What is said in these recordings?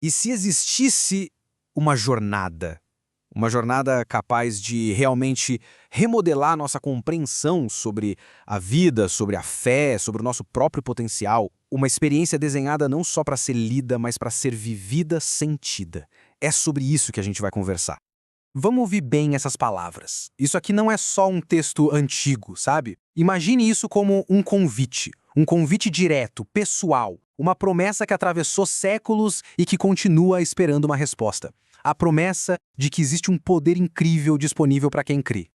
E se existisse uma jornada? Uma jornada capaz de realmente remodelar nossa compreensão sobre a vida, sobre a fé, sobre o nosso próprio potencial. Uma experiência desenhada não só para ser lida, mas para ser vivida, sentida. É sobre isso que a gente vai conversar. Vamos ouvir bem essas palavras. Isso aqui não é só um texto antigo, sabe? Imagine isso como um convite direto, pessoal, uma promessa que atravessou séculos e que continua esperando uma resposta. A promessa de que existe um poder incrível disponível para quem crê.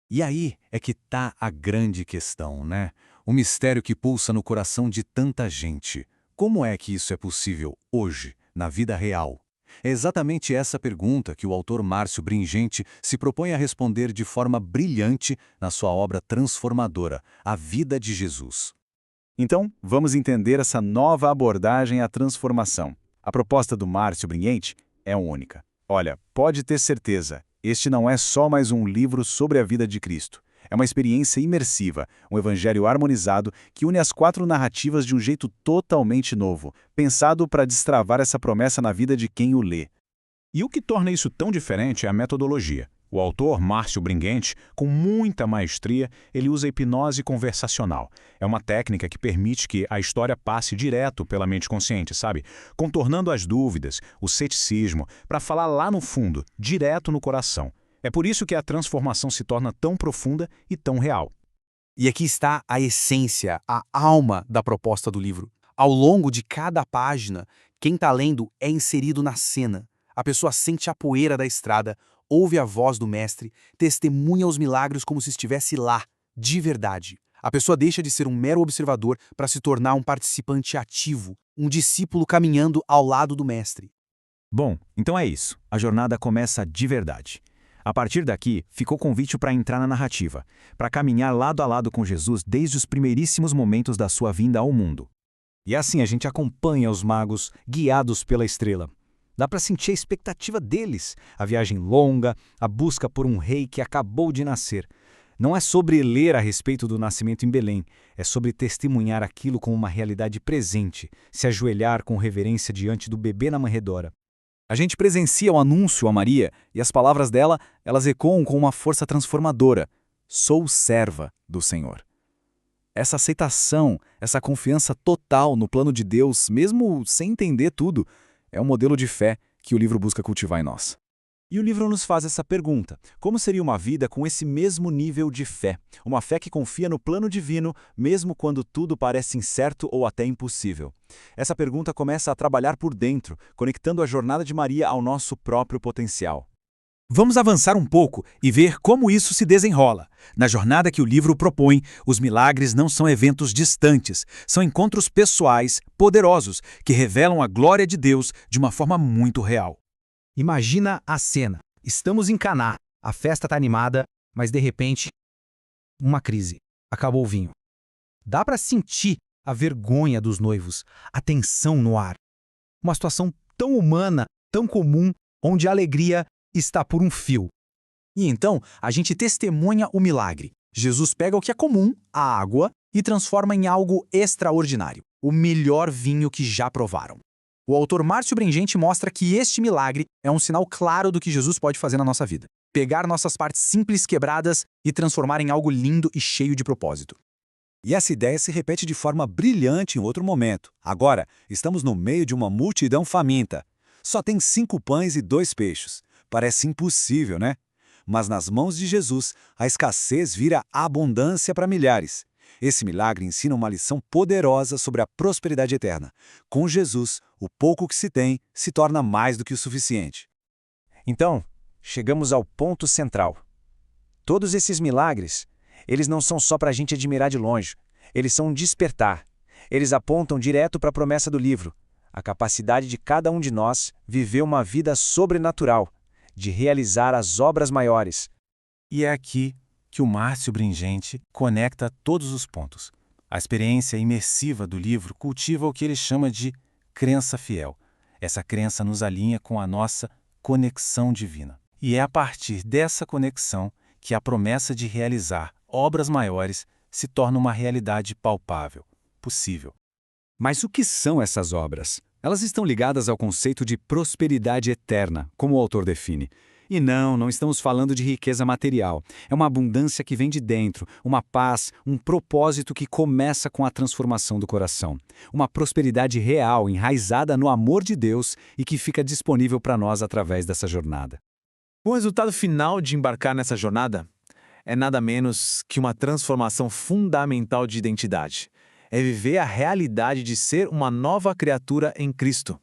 E aí é que tá a grande questão, né? O mistério que pulsa no coração de tanta gente. Como é que isso é possível hoje, na vida real? É exatamente essa pergunta que o autor Márcio Bringente se propõe a responder de forma brilhante na sua obra transformadora, A Vida de Jesus. Então, vamos entender essa nova abordagem à transformação. A proposta do Márcio Bringente é única. Olha, pode ter certeza, este não é só mais um livro sobre a vida de Cristo. É uma experiência imersiva, um evangelho harmonizado que une as 4 narrativas de um jeito totalmente novo, pensado para destravar essa promessa na vida de quem o lê. E o que torna isso tão diferente é a metodologia. O autor, Márcio Bringente, com muita maestria, ele usa a hipnose conversacional. É uma técnica que permite que a história passe direto pela mente consciente, sabe? Contornando as dúvidas, o ceticismo, para falar lá no fundo, direto no coração. É por isso que a transformação se torna tão profunda e tão real. E aqui está a essência, a alma da proposta do livro. Ao longo de cada página, quem está lendo é inserido na cena. A pessoa sente a poeira da estrada, ouve a voz do mestre, testemunha os milagres como se estivesse lá, de verdade. A pessoa deixa de ser um mero observador para se tornar um participante ativo, um discípulo caminhando ao lado do mestre. Bom, então é isso. A jornada começa de verdade. A partir daqui, ficou convite para entrar na narrativa, para caminhar lado a lado com Jesus desde os primeiríssimos momentos da sua vinda ao mundo. E assim a gente acompanha os magos guiados pela estrela. Dá para sentir a expectativa deles, a viagem longa, a busca por um rei que acabou de nascer. Não é sobre ler a respeito do nascimento em Belém, é sobre testemunhar aquilo como uma realidade presente, se ajoelhar com reverência diante do bebê na manjedoura. A gente presencia o anúncio a Maria e as palavras dela, elas ecoam com uma força transformadora. Sou serva do Senhor. Essa aceitação, essa confiança total no plano de Deus, mesmo sem entender tudo, é um modelo de fé que o livro busca cultivar em nós. E o livro nos faz essa pergunta: como seria uma vida com esse mesmo nível de fé? Uma fé que confia no plano divino, mesmo quando tudo parece incerto ou até impossível. Essa pergunta começa a trabalhar por dentro, conectando a jornada de Maria ao nosso próprio potencial. Vamos avançar um pouco e ver como isso se desenrola. Na jornada que o livro propõe, os milagres não são eventos distantes, são encontros pessoais, poderosos, que revelam a glória de Deus de uma forma muito real. Imagina a cena. Estamos em Caná, a festa está animada, mas de repente, uma crise. Acabou o vinho. Dá para sentir a vergonha dos noivos, a tensão no ar. Uma situação tão humana, tão comum, onde a alegria está por um fio. E então, a gente testemunha o milagre. Jesus pega o que é comum, a água, e transforma em algo extraordinário, o melhor vinho que já provaram. O autor Márcio Bringente mostra que este milagre é um sinal claro do que Jesus pode fazer na nossa vida. Pegar nossas partes simples quebradas e transformar em algo lindo e cheio de propósito. E essa ideia se repete de forma brilhante em outro momento. Agora, estamos no meio de uma multidão faminta. Só tem 5 pães e 2 peixes. Parece impossível, né? Mas nas mãos de Jesus, a escassez vira abundância para milhares. Esse milagre ensina uma lição poderosa sobre a prosperidade eterna. Com Jesus, o pouco que se tem se torna mais do que o suficiente. Então, chegamos ao ponto central. Todos esses milagres, eles não são só para a gente admirar de longe. Eles são um despertar. Eles apontam direto para a promessa do livro, a capacidade de cada um de nós viver uma vida sobrenatural, de realizar as obras maiores. E é aqui que o Márcio Bringente conecta todos os pontos. A experiência imersiva do livro cultiva o que ele chama de crença fiel. Essa crença nos alinha com a nossa conexão divina. E é a partir dessa conexão que a promessa de realizar obras maiores se torna uma realidade palpável, possível. Mas o que são essas obras? Elas estão ligadas ao conceito de prosperidade eterna, como o autor define. E não estamos falando de riqueza material. É uma abundância que vem de dentro, uma paz, um propósito que começa com a transformação do coração. Uma prosperidade real, enraizada no amor de Deus e que fica disponível para nós através dessa jornada. O resultado final de embarcar nessa jornada é nada menos que uma transformação fundamental de identidade. É viver a realidade de ser uma nova criatura em Cristo.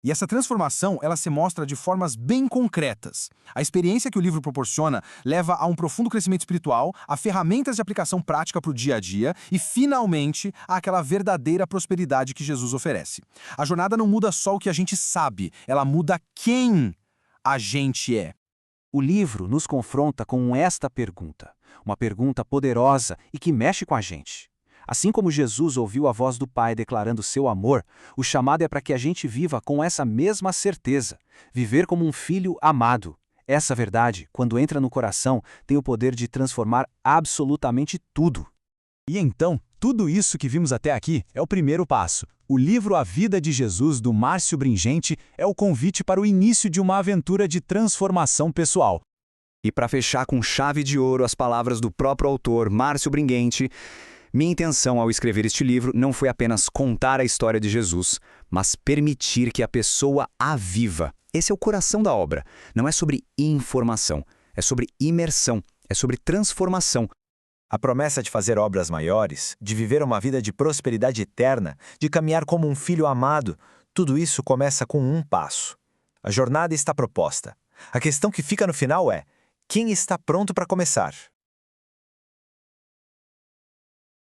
E essa transformação, ela se mostra de formas bem concretas. A experiência que o livro proporciona leva a um profundo crescimento espiritual, a ferramentas de aplicação prática para o dia a dia e, finalmente, àquela verdadeira prosperidade que Jesus oferece. A jornada não muda só o que a gente sabe, ela muda quem a gente é. O livro nos confronta com esta pergunta, uma pergunta poderosa e que mexe com a gente. Assim como Jesus ouviu a voz do Pai declarando seu amor, o chamado é para que a gente viva com essa mesma certeza, viver como um filho amado. Essa verdade, quando entra no coração, tem o poder de transformar absolutamente tudo. E então, tudo isso que vimos até aqui é o primeiro passo. O livro A Vida de Jesus, do Márcio Bringente, é o convite para o início de uma aventura de transformação pessoal. E para fechar com chave de ouro as palavras do próprio autor, Márcio Bringente, minha intenção ao escrever este livro não foi apenas contar a história de Jesus, mas permitir que a pessoa a viva. Esse é o coração da obra. Não é sobre informação, é sobre imersão, é sobre transformação. A promessa de fazer obras maiores, de viver uma vida de prosperidade eterna, de caminhar como um filho amado, tudo isso começa com um passo. A jornada está proposta. A questão que fica no final é: quem está pronto para começar?